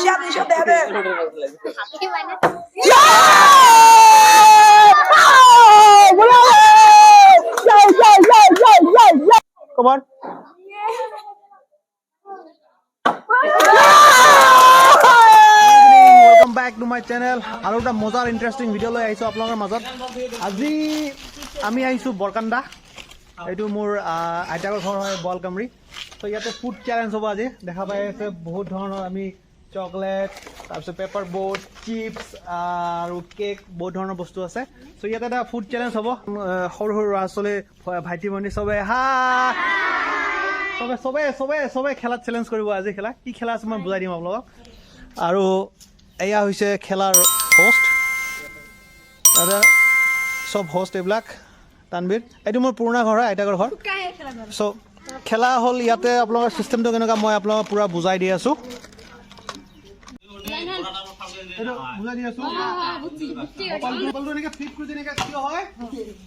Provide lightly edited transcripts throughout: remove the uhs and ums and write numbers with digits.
Come on. Welcome back to my channel. আৰু এটা মজাৰ ইন্টাৰেষ্টিং ভিডিঅ' লৈ আহিছো আপোনালোকৰ মাজত। আজি আমি আহিছো বৰকান্দা। এইটো মোৰ আইতাকৰ ঘৰ হয় বলকামৰি। তো ইয়াতে ফুড চ্যালেঞ্জ হ'ব আজি। দেখা পাই আছে বহুত ধৰণৰ আমি চকলেট, তাৰপিছত পেপাৰ বোট, চিপছ আৰু কেক বহুত ধৰণৰ বস্তু আছে। তো ইয়াতে এটা ফুড চ্যালেঞ্জ হ'ব। সৰু সৰু ল'ৰা ছোৱালী ভাইটি ভণ্টি চবে চবে খেলাত চেলেঞ্জ কৰিব আজি। খেলা কি খেলা আছে মই বুজাই দিম আপোনালোকক। আৰু এয়া হৈছে খেলাৰ হোষ্ট, দাদা চব হোষ্ট এইবিলাক তানবীৰ। এইটো মোৰ পুৰণা ঘৰ হয়, আইতাকৰ ঘৰ। চ' খেলা হ'ল ইয়াতে আপোনালোকৰ চিষ্টেমটো কেনেকুৱা মই আপোনালোকক পূৰা বুজাই দি আছোঁ।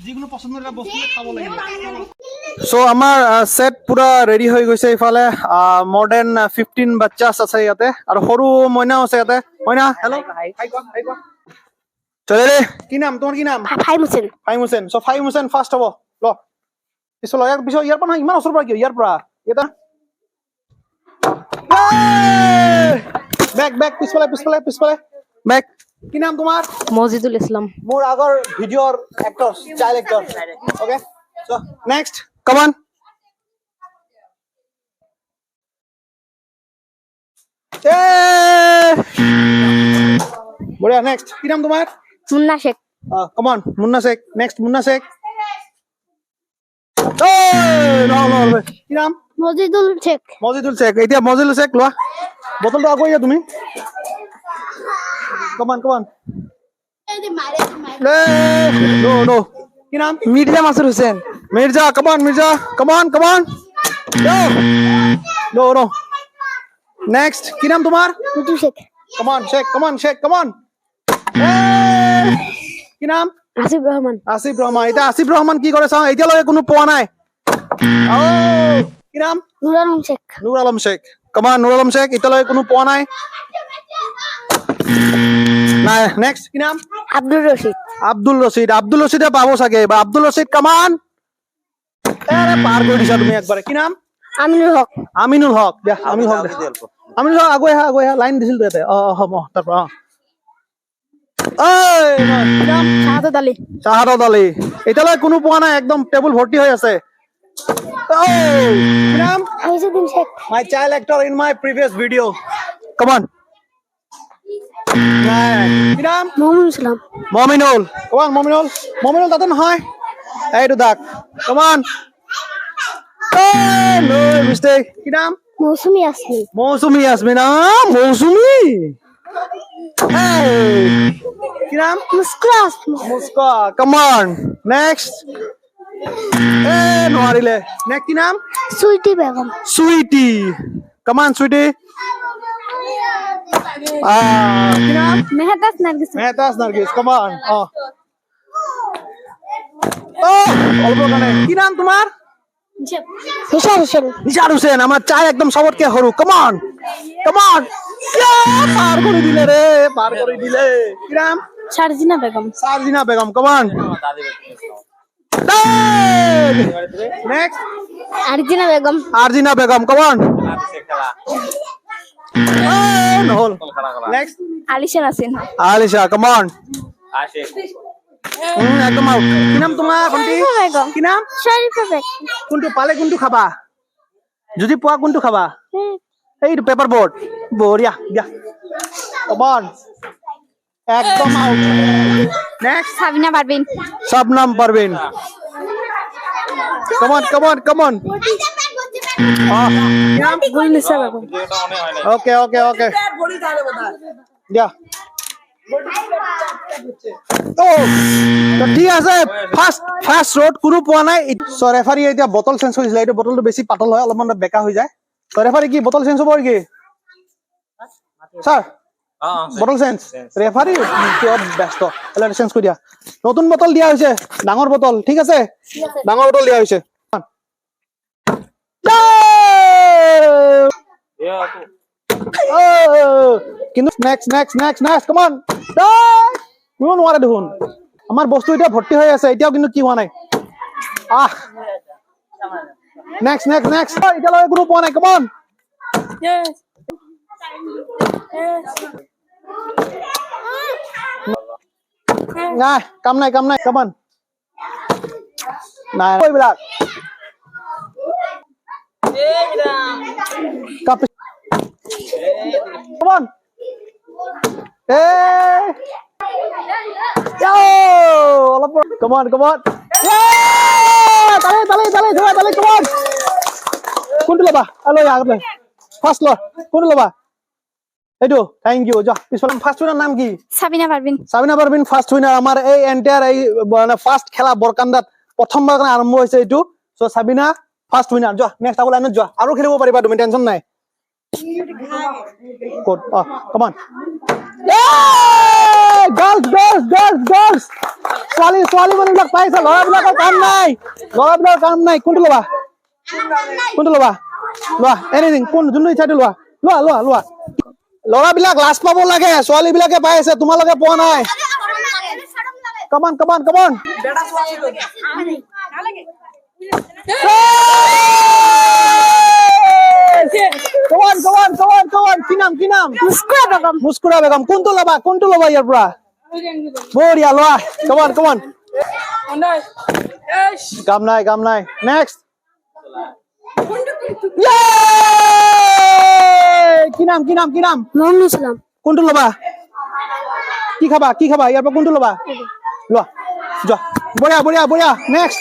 যিকোনো পচন্দৰ এটা বস্তু খাব লাগিব। চ' আমাৰ ছেট পুৰা ৰেডি হৈ গৈছে। ইফালে more than 15 বাচ্চাছ আছে ইয়াতে আৰু সৰু মইনাও আছে ইয়াতে। মইনা হেল্ল' চলে দে। কি নাম তোমাৰ? কি নাম? ফাইম হুছেইন। চ' ফাইম হুছেইন ফাৰ্ষ্ট হ'ব। ল পিছত ইয়াৰ পৰা নহয়, ইমান ওচৰৰ পৰা কিয়? ইয়াৰ পৰা এটা বেক পিছফালে বেক। কি নাম তোমাৰ? মজিদুল ইছলাম। মোৰ আগৰ ভিডিঅ'ৰ এক্টৰ, child actor. Okay so' next come on. বঢ়িয়া। নেক্সট কি নাম তোমাৰ? Munna Sheikh. Come on Munna Sheikh. Next Munna Sheikh. কি নাম? মজিদুল শেখ। এতিয়া মজিদুল শেখ লোৱা। বটলটো আগুৱাই দিয়া তুমি। কাম অন নো। কি নাম? মির্জা মাসুদ হোসেন। মির্জা। কাম অন নো। নেক্সট কি নাম তোমাৰ? মিঠু শেখ। Come on Sheikh. কি নাম? আসিফ রহমান। এতিয়া আসিফ ৰহমান কি কৰে চাওঁ। এতিয়ালৈকে কোনো পোৱা নাই। কি নাম? নুর আলম শেখ। Come on Nur Alam Sheikh. এতিয়ালৈকে কোনো পোৱা নাই। নেক্সট কি নাম? আব্দুল ৰচিদে পাব চাগে। আব্দুল ৰচিদ কাম অন। পাৰ কৰি দিছা তুমি একবাৰে। কি নাম? আমিনুল হক। দিয়া আমিনুল হক আগুৱাই আহা। লাইন দিছিল তো ইয়াতে। হ'ব তাৰ পৰা। শাহাদত আলী। এতিয়ালৈ কোনো পোৱা নাই। একদম টেবুল ভৰ্তি হৈ আছে। My child actor in my previous video'. Come on. কি নাম? মমিনুল। কাম অন মমিনুল তাতে নহয়। এইটো দাগ। Come on. মিষ্টেক। কি নাম? মৌচুমী ইয়াসমিন। কি নাম? মুস্কা। Come on next. নোৱাৰিলে। নেক্সট কি নাম? সুইটি। Come on Sweety. কি নাম? মেহতাজ নার্গিস। Come on. অল্প কাৰণে। কি নাম তোমাৰ? নিশাৰ হুছেইন। আমাৰ চাই একদম সবতকে সৰু। কাম অন পাৰ কৰি দিলে ৰে। কি নাম? Sharjina Begum. Come on next. Arjina Begum. Come on নহল। নেক্সট আলিশা। কাম অন একদম আউট। কি নাম তোমাৰ ভণ্টি? কি নাম? কোনটো পালে কোনটো খাবা? যদি পোৱা কোনটো খাবা? এইটো পেপাৰ বোট। বঢ়িয়া দিয়া। কাম অন একদম out. Next Shabnam Parvin. Come on okay দিয়া। ঠিক আছে। ফাৰ্ষ্ট ৰোড কোনো পোৱা নাই। ৰেফাৰী এতিয়া বটল চেঞ্জ কৰিছিলে। এইটো বটলটো বেছি পাতল হয়, অলপমান বেকা হৈ যায়। ৰেফাৰী কি বটল চেঞ্জ হ'ব নেকি ছাৰ? Bottle change. ৰেফাৰী কিয় ব্যস্ত? চেঞ্জ কৰি দিয়া। নতুন বটল দিয়া হৈছে, ডাঙৰ বটল। ঠিক আছে, ডাঙৰ বটল দিয়া হৈছে। কিন্তু নেক্সট come on কোনো নোৱাৰে দেখোন আমাৰ বস্তু এতিয়া ভৰ্তি হৈ আছে এতিয়াও কিন্তু কি হোৱা নাই নেক্সট এতিয়ালৈকে কোনো পোৱা নাই come on নাই কাম নাই come on নাই এইবিলাক come on yo অলপ come on তালি come on কোনটো লবা আলো আগত ফার্স্ট ল কোনটো লবা এইটো থ্যাংক ইউ যা পিছলে ফার্স্ট উইনার নাম কি সাবিনা পারভিন ফার্স্ট উইনার আমার এই এন্টায়ার এই মানে ফার্স্ট খেলা বরকান্দাত প্রথমবার কাৰণে আৰম্ভ হৈছে এইটো সো সাবিনা ফার্স্ট উইনার যা নেক্সট আগলৈ আনো যা আৰু খেলিব পাৰিবা তুমি টেনশন নাই কোড come on girls ছোৱালী মানুহবিলাক পাইছে ল'ৰাবিলাকৰ কাম নাই কোনটো লবা লোৱা এনিথিং কোন যোনটো ইচ্ছাটো লোৱা ল'ৰাবিলাক লাজ পাব লাগে ছোৱালীবিলাকে পাই আছে তোমালোকে পোৱা নাই come on come on কি নাম মুস্কুৰা বেগম কোনটো লবা ইয়াৰ পৰা বঢ়িয়া লোৱা come on কাম নাই নেক্সট কি নাম মোহাম্মদ ইসলাম কোনটো লবা কি খাবা ইয়াৰ পৰা কোনটো লবা লোৱা যা বঢ়িয়া নেক্সট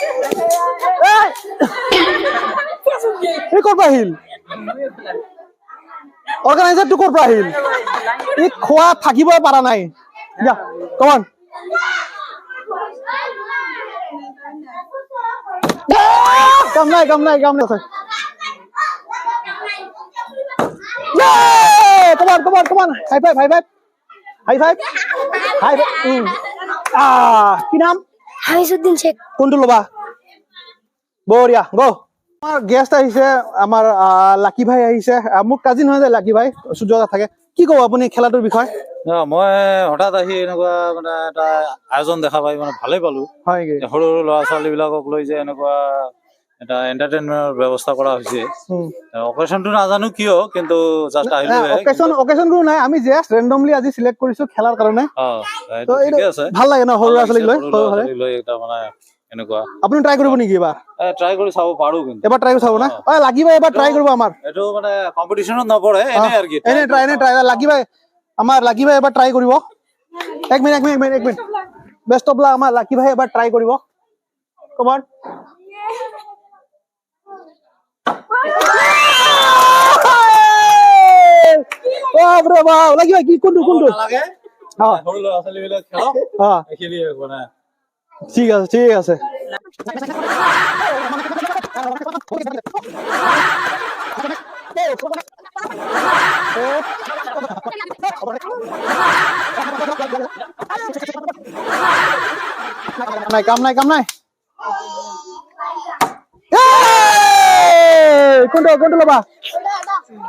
এই ক'ৰ পৰা আহিল অৰ্গানাইজাৰটো ক'ৰ পৰা আহিল এই খোৱা থাকিবই পাৰা নাই যা come on কাম নাই come on high five কি নাম হাইসুদ্দিন শেখ কোনটো লবা বঢ়িয়া গো আমাৰ গেষ্ট আহিছে আমাৰ লাকি ভাই আহিছে মোৰ কাজিন হয় যে লাকি ভাই সূৰ্য থাকে কি কব আপুনি খেলাটোৰ বিষয়ে মই হঠাৎ আহি এনেকুৱা মানে এটা আয়োজন দেখা পাই মানে ভালেই পালো হয় সৰু ল'ৰা ছোৱালী বিলাকক লৈ যে এনেকুৱা এটা এন্টাৰটেইনমেন্টৰ ব্যৱস্থা কৰা হৈছে অকেশনটো নাজানো কিয় কিন্তু জাস্ট আহিলো অকেশন কোনো নাই আমি জাস্ট ৰেন্ডমলি আজি সিলেক্ট কৰিছো খেলাৰ কাৰণে তো ঠিকে আছে ভাল লাগে ন সৰু ল'ৰা ছোৱালীক লৈ এটা মানে এনেকুৱা আপুনি ট্ৰাই কৰিব নেকি এবাৰ ট্ৰাই কৰি চাব পাৰো কিন্তু এবাৰ ট্ৰাই কৰি চাব না লাগিব এবাৰ ট্ৰাই কৰিব আমাৰ এইটো মানে কম্পিটিশনত নপৰে এনে আৰু কি এনে ট্ৰাই লাগিব আমাৰ লাগিব এবাৰ ট্ৰাই কৰিব এক মিনিট বেষ্ট অফ লাক আমাৰ লাকি ভাই এবাৰ ট্ৰাই কৰিব কমান লাগি ভাই কি কোনটো লাগে সৰু ল'ৰা ছোৱালী বিলাক খেলক খেলি মানে ঠিক আছে কাম নাই কোনটো লবা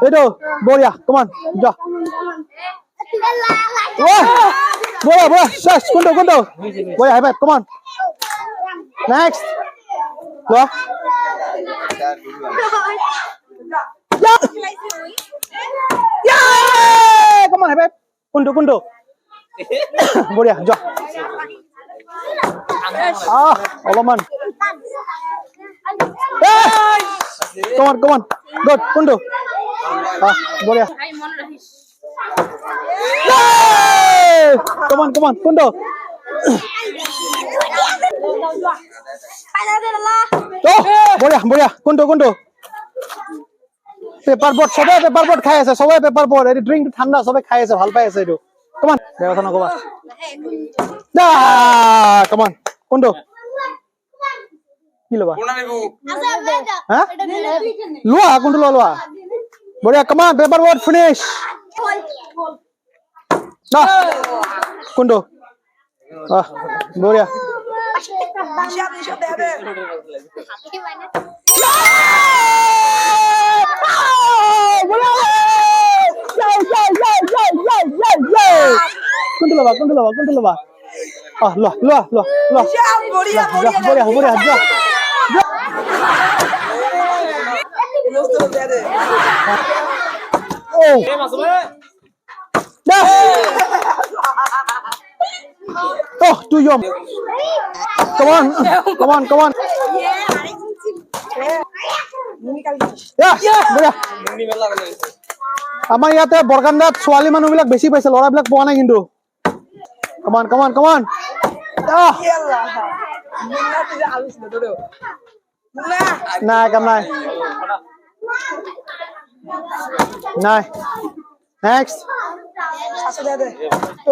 এইটো বঢ়িয়া কমান যা বঢ়িয়া শেষ কোনটো বঢ়িয়া হাই ফাইভ কমান নেক্সট লোৱা কমান হাই ফাইভ কোনটো বঢ়িয়া যা অলপমান কমান গুড কোনটো বঢ়িয়া কমান কোনটো বঢ়িয়া কোনটো পেপাৰ বোৰ্ড সবে পেপাৰ বোৰ্ড খাই আছে সবে পেপাৰ বোৰ্ড এই ড্ৰিংক ঠাণ্ডা সবে খাই আছে ভাল পাই আছে এইটো কমান কথা নকবা কমান কোনটো কি লবা লোৱা কোনটো লোৱা বঢ়িয়া কমান পেপাৰ বোৰ্ড ফিনিশ কোনটো বঢ়িয়া ল'বা লোৱা বঢ়িয়া যোৱা Oh, too young. Come on. Yeah. আমাৰ ইয়াতে বৰকান্দাত ছোৱালী মানুহবিলাক বেছি পাইছে, ল'ৰাবিলাক পোৱা নাই কিন্তু। Come on. নাই কাম নাই। Next.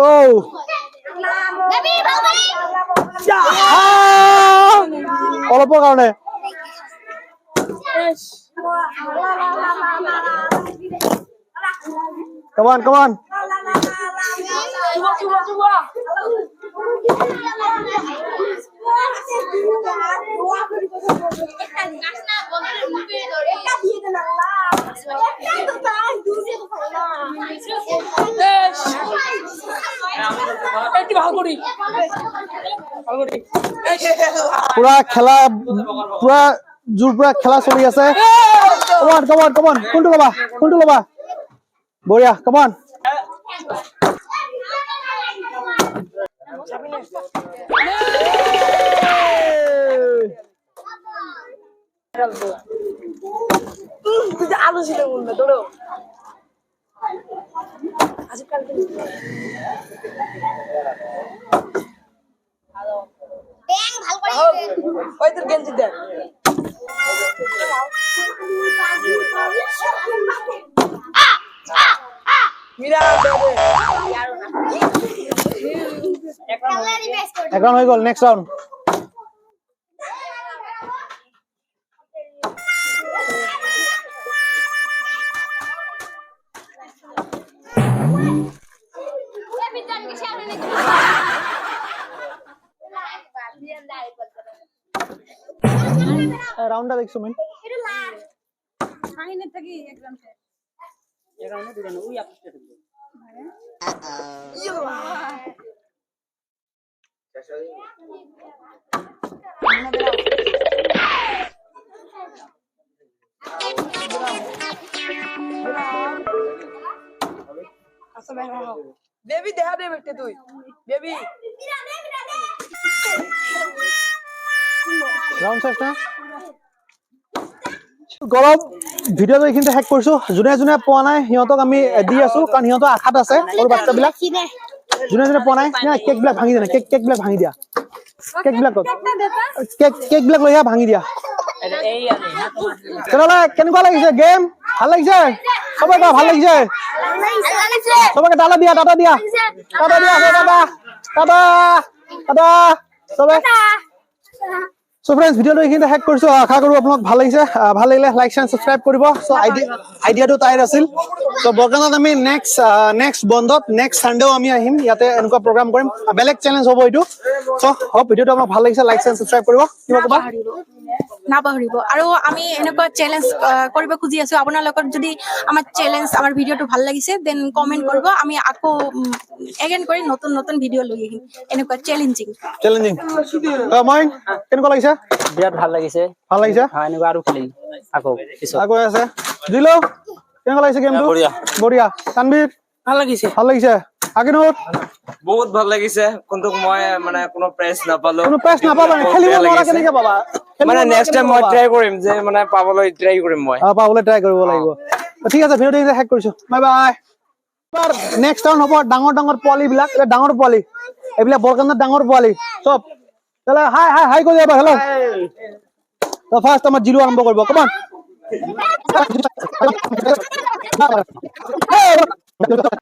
Oh. অলপৰ কাৰণে। Come on. পুৰা খেলা জোৰ পুৰা খেলা চলি আছে। Come on. কোনটো ল'বা? বঢ়িয়া, come on. এক রাউন্ড হয়ে গেল, নেক্সট রাউন্ড। রাউন্ডটা দেখছো মেন বেবি দেখা দে বেটে তুই বেবি রাউন্ড শেষ না গৰম ভিডিঅ'টো এইখিনিতে শেষ কৰিছো। যোনে পোৱা নাই সিহঁতক আমি দি আছো, কাৰণ সিহঁতৰ আশাত আছে সৰু বাচ্চাবিলাক। যোনে পোৱা নাই কেক বিলাক ভাঙি দিয়া, কেক বিলাক ভাঙি দিয়া, কেক বিলাক লৈ ভাঙি দিয়া। তেনেহ'লে কেনেকুৱা লাগিছে গেম? ভাল লাগিছে? চবকে ভাল লাগিছে? চবকে টাটা দিয়া চবে। So friends, ভিডিঅ'টো এইখিনিতে শেষ কৰিছো। আশা কৰো আপোনাক ভাল লাগিছে। ভাল লাগিলে লাইক এণ্ড সাবস্ক্ৰাইব কৰিব। সো আইডিয়াটো তাইৰ আছিল। সো বৰকান্দাত আমি নেক্সট বন্ধত নেক্সট সানডেও আমি আহিম, ইয়াতে এনেকুৱা প্ৰগ্ৰাম কৰিম। বেলেগ চেলেঞ্জ হ'ব এইটো। সো হোপ ভিডিঅ'টো আপোনাক ভাল লাগিছে, লাইক এণ্ড সাবস্ক্ৰাইব কৰিব। কিবা ক'বা? নাপাহৰিব। আৰু আমি এনেকুৱা চেলেঞ্জ কৰিব খুজি আছো। আপোনালোকৰ যদি আমাৰ চেলেঞ্জ আমাৰ ভিডিঅ'টো ভাল লাগিছে দেন কমেন্ট কৰিব। আমি আকৌ এগেইন কৰি নতুন ভিডিঅ' লৈ আহিম এনেকুৱা চেলেঞ্জিং। মই কেনেকুৱা লাগিছে? বিৰাট ভাল লাগিছে। এনেকুৱা আৰু খেলিম আকৌ আছে। দিলো কেনেকুৱা লাগিছে গেমটো? বঢ়িয়া। তানবীৰ ভাল লাগিছে আগিনুৰ বহুত ভাল লাগিছে, কিন্তু মই মানে কোনো প্ৰেছ নাপালো। কোনো প্ৰেছ নাপাবা, খেলিব নোৱাৰা কেনেকে পাবা? মানে নেক্সট টাইম মই ট্ৰাই কৰিম যে মানে পাবলৈ ট্ৰাই কৰিম মই। পাবলৈ ট্ৰাই কৰিব লাগিব। ঠিক আছে, ভিডিঅ'টো শেষ কৰিছো। Bye bye. নেক্সট টাউন হ'ব ডাঙৰ পোৱালিবিলাক, ডাঙৰ পোৱালি এইবিলাক বৰকান্দাত ডাঙৰ পোৱালি চব। হাই কৰি যাবা। হেল্ল' ফাৰ্ষ্ট আমাৰ জিৰো আৰম্ভ কৰিব। কমান